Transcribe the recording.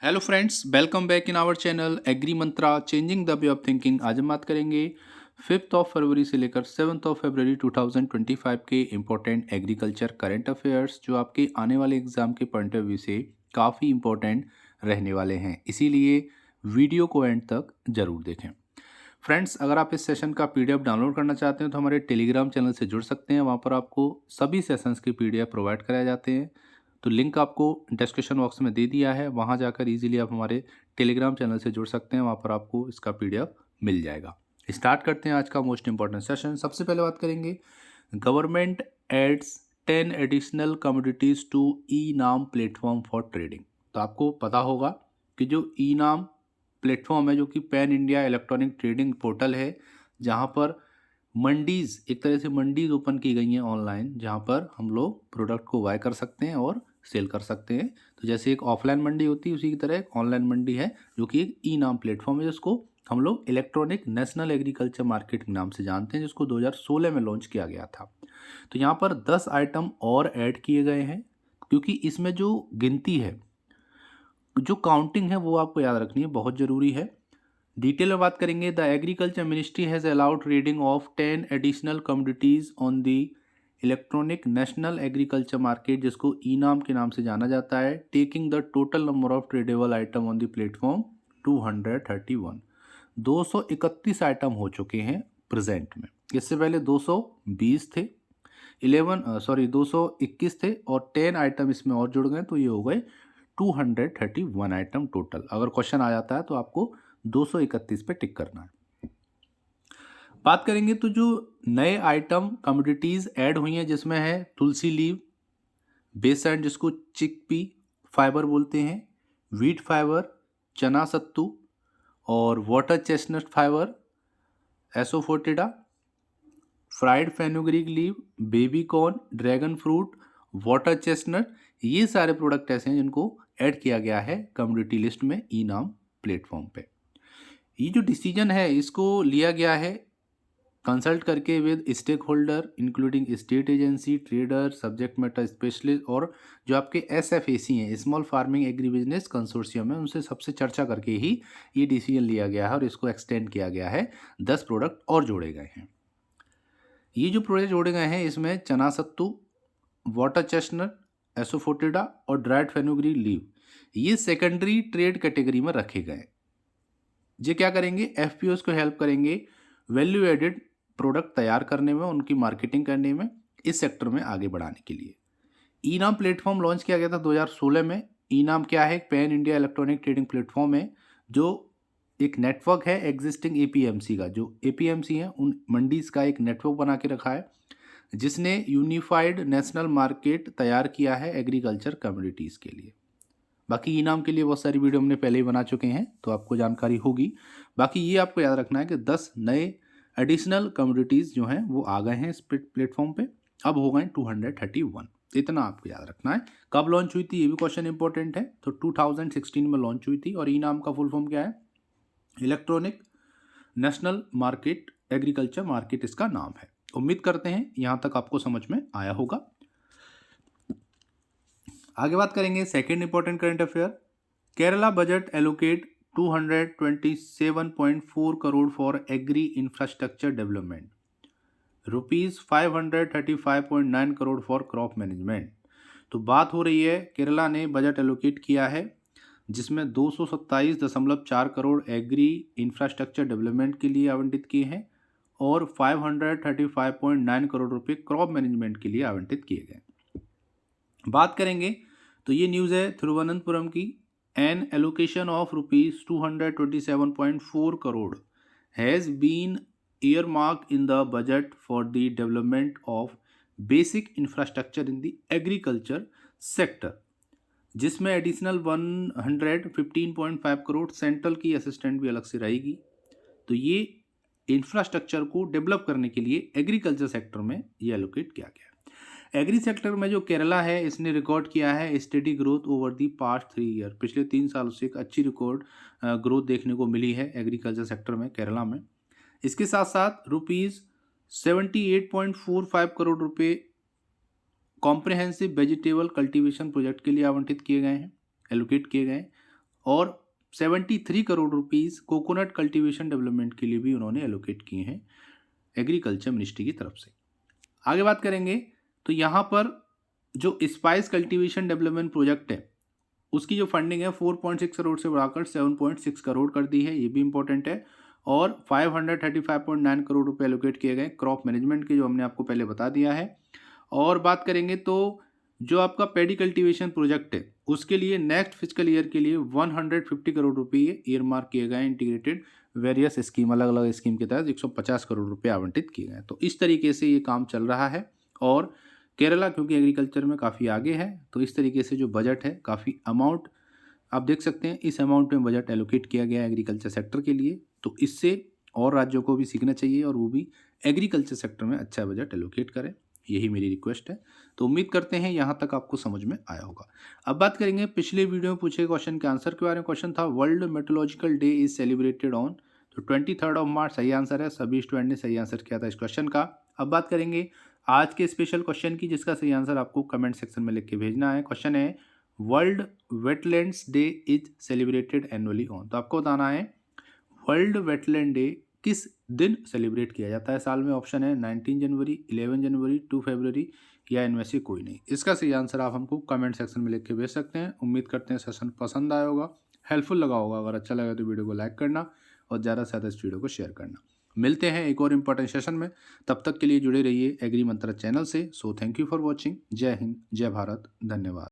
Hello friends, welcome back in our channel Agri Mantra changing the way of thinking. आज हम बात करेंगे 5 फरवरी से लेकर 7 फरवरी 2025 के इम्पोर्टेंट एग्रीकल्चर करंट अफेयर्स जो आपके आने वाले एग्जाम के पॉइंट ऑफ व्यू से काफ़ी इम्पोर्टेंट रहने वाले हैं। इसीलिए वीडियो को एंड तक ज़रूर देखें। फ्रेंड्स, अगर आप इस सेशन का पीडीएफ डाउनलोड करना चाहते हैं तो हमारे टेलीग्राम चैनल से जुड़ सकते हैं। वहाँ पर आपको सभी सेशंस के पीडीएफ प्रोवाइड कराए जाते हैं। तो लिंक आपको डिस्क्रिप्शन बॉक्स में दे दिया है, वहाँ जाकर इजीली आप हमारे टेलीग्राम चैनल से जुड़ सकते हैं। वहाँ पर आपको इसका पीडीएफ मिल जाएगा। स्टार्ट करते हैं आज का मोस्ट इंपॉर्टेंट सेशन। सबसे पहले बात करेंगे government adds 10 additional commodities to E NAM platform for trading. तो आपको पता होगा कि जो ई नाम प्लेटफॉर्म है, जो कि pan India electronic trading portal है, जहाँ पर मंडीज़, एक तरह से मंडीज़ ओपन की गई हैं ऑनलाइन, जहाँ पर हम लोग प्रोडक्ट को बाय कर सकते हैं और सेल कर सकते हैं। तो जैसे एक ऑफलाइन मंडी होती है, उसी की तरह एक ऑनलाइन मंडी है जो कि एक ई नाम प्लेटफॉर्म है, जिसको हम लोग इलेक्ट्रॉनिक नेशनल एग्रीकल्चर मार्केट के नाम से जानते हैं, जिसको 2016 में लॉन्च किया गया था। तो यहाँ पर 10 आइटम और ऐड किए गए हैं, क्योंकि इसमें जो गिनती है, जो काउंटिंग है, वो आपको याद रखनी है, बहुत ज़रूरी है। डिटेल में बात करेंगे। The agriculture ministry has allowed trading of 10 additional commodities on the electronic national agriculture market, जिसको ई नाम के नाम से जाना जाता है, taking the total number of tradable item on the platform 231। 231 item हो चुके हैं प्रेजेंट में। इससे पहले 220 थे, 221 थे, और 10 आइटम इसमें और जुड़ गए, तो ये हो गए 231 आइटम टोटल। अगर क्वेश्चन आ जाता है तो आपको 231 पे टिक करना है। बात करेंगे तो जो नए आइटम कमोडिटीज़ ऐड हुई हैं, जिसमें है तुलसी लीव, बेसन जिसको चिकपी फाइबर बोलते हैं, व्हीट फाइबर, चना सत्तू, और water chestnut fibre, asafoetida, fried fenugreek leave, baby corn, dragon fruit, water chestnut, ये सारे प्रोडक्ट ऐसे हैं जिनको ऐड किया गया है कमोडिटी लिस्ट में ई नाम प्लेटफॉर्म पे। ये जो डिसीजन है, इसको लिया गया है कंसल्ट करके with stakeholder including state agency, trader, subject matter specialist, और जो आपके SFAC हैं, small farming agri business consortium है, उनसे सबसे चर्चा करके ही ये डिसीजन लिया गया है और इसको एक्सटेंड किया गया है। 10 प्रोडक्ट और जोड़े गए हैं। ये जो प्रोडक्ट जोड़े गए हैं, इसमें चना सत्तू, वाटर चेस्टनट, एसोफोटिडा और ड्राइड फेनुग्रीक लीव, ये सेकेंडरी ट्रेड कैटेगरी में रखे गए। ये क्या करेंगे? FPOs को हेल्प करेंगे वैल्यू एडेड प्रोडक्ट तैयार करने में, उनकी मार्केटिंग करने में, इस सेक्टर में आगे बढ़ाने के लिए। ई नाम प्लेटफॉर्म लॉन्च किया गया था 2016 में। ई नाम क्या है? Pan India electronic trading platform है, जो एक नेटवर्क है एग्जिस्टिंग APMC का। जो APMC है, उन मंडीज़ का एक नेटवर्क बना के रखा है, जिसने यूनिफाइड नेशनल मार्केट तैयार किया है एग्रीकल्चर कम्युनिटीज़ के लिए। बाकी ई नाम के लिए बहुत सारी वीडियो हमने पहले ही बना चुके हैं, तो आपको जानकारी होगी। बाकी ये आपको याद रखना है कि 10 नए एडिशनल कमोडिटीज़ जो हैं वो आ गए हैं इस प्लेटफॉर्म पे, अब हो गए 231। इतना आपको याद रखना है। कब लॉन्च हुई थी, ये भी क्वेश्चन इंपॉर्टेंट है। तो 2016 में लॉन्च हुई थी, और ई नाम का फुल फॉर्म क्या है? Electronic national market agriculture market इसका नाम है। उम्मीद करते हैं यहाँ तक आपको समझ में आया होगा। आगे बात करेंगे second important current affair. Kerala budget allocate 227.4 crore for agri infrastructure development, rupees 535.9 crore for crop management. तो बात हो रही है, केरला ने बजट एलोकेट किया है, जिसमें 227.4 करोड़ एग्री इंफ्रास्ट्रक्चर डेवलपमेंट के लिए आवंटित किए हैं, और 535.9 करोड़ रुपए क्रॉप मैनेजमेंट के लिए आवंटित किए गए। बात करेंगे तो ये न्यूज़ है तिरुवनंतपुरम की। An allocation of rupees 227.4 crore has been earmarked in the budget for the development of basic infrastructure in the agriculture sector, जिसमें एडिशनल 115.5 करोड़ सेंट्रल की असिस्टेंट भी अलग से रहेगी। तो ये इंफ्रास्ट्रक्चर को डेवलप करने के लिए एग्रीकल्चर सेक्टर में ये एलोकेट किया गया। एग्री सेक्टर में जो केरला है, इसने रिकॉर्ड किया है steady growth over the past 3 year. पिछले 3 सालों से एक अच्छी रिकॉर्ड ग्रोथ देखने को मिली है एग्रीकल्चर सेक्टर में केरला में। इसके साथ साथ रुपीज़ 78.45 करोड़ रुपए कॉम्प्रिहेंसिव वेजिटेबल कल्टीवेशन प्रोजेक्ट के लिए आवंटित किए गए हैं, एलोकेट किए गए हैं, और 73 crore rupees coconut cultivation development के लिए भी उन्होंने एलोकेट किए हैं एग्रीकल्चर मिनिस्ट्री की तरफ से। आगे बात करेंगे तो यहाँ पर जो स्पाइस कल्टीवेशन डेवलपमेंट प्रोजेक्ट है उसकी जो फंडिंग है 4.6 करोड़ से बढ़ाकर 7.6 करोड़ कर दी है, ये भी इंपॉर्टेंट है। और 535.9 करोड़ रुपए एलोकेट किए गए क्रॉप मैनेजमेंट के, जो हमने आपको पहले बता दिया है। और बात करेंगे तो जो आपका पेडी कल्टीवेशन प्रोजेक्ट है उसके लिए नेक्स्ट फिजिकल ईयर के लिए 150 करोड़ रुपये ईयर मार्क किए गए इंटीग्रेटेड वेरियस स्कीम, अलग अलग स्कीम के तहत 150 करोड़ रुपये आवंटित किए गए। तो इस तरीके से ये काम चल रहा है। और केरला क्योंकि एग्रीकल्चर में काफ़ी आगे है तो इस तरीके से जो बजट है काफ़ी अमाउंट आप देख सकते हैं, इस अमाउंट में बजट एलोकेट किया गया है एग्रीकल्चर सेक्टर के लिए। तो इससे और राज्यों को भी सीखना चाहिए और वो भी एग्रीकल्चर सेक्टर में अच्छा बजट एलोकेट करें, यही मेरी रिक्वेस्ट है। तो उम्मीद करते हैं यहाँ तक आपको समझ में आया होगा। अब बात करेंगे पिछले वीडियो में पूछे क्वेश्चन के आंसर के बारे में। क्वेश्चन था world meteorological day is celebrated on, तो 23 मार्च सही आंसर है। सभी स्टूडेंट ने सही आंसर किया था इस क्वेश्चन का। अब बात करेंगे आज के स्पेशल क्वेश्चन की, जिसका सही आंसर आपको कमेंट सेक्शन में लिख के भेजना है। क्वेश्चन है world wetlands day is celebrated annually on, तो आपको बताना है वर्ल्ड वेटलैंड डे किस दिन सेलिब्रेट किया जाता है साल में। ऑप्शन है 19 जनवरी, 11 जनवरी, 2 फरवरी या इनमें से कोई नहीं। इसका सही आंसर आप हमको कमेंट सेक्शन में लिख के भेज सकते हैं। उम्मीद करते हैं सेशन पसंद आया होगा, हेल्पफुल लगा होगा। अगर अच्छा लगा तो वीडियो को लाइक करना और ज़्यादा से ज़्यादा इस वीडियो को शेयर करना। मिलते हैं एक और इम्पोर्टेंट सेशन में, तब तक के लिए जुड़े रहिए एग्री मंत्रा चैनल से। So thank you for watching. जय हिंद, जय भारत, धन्यवाद।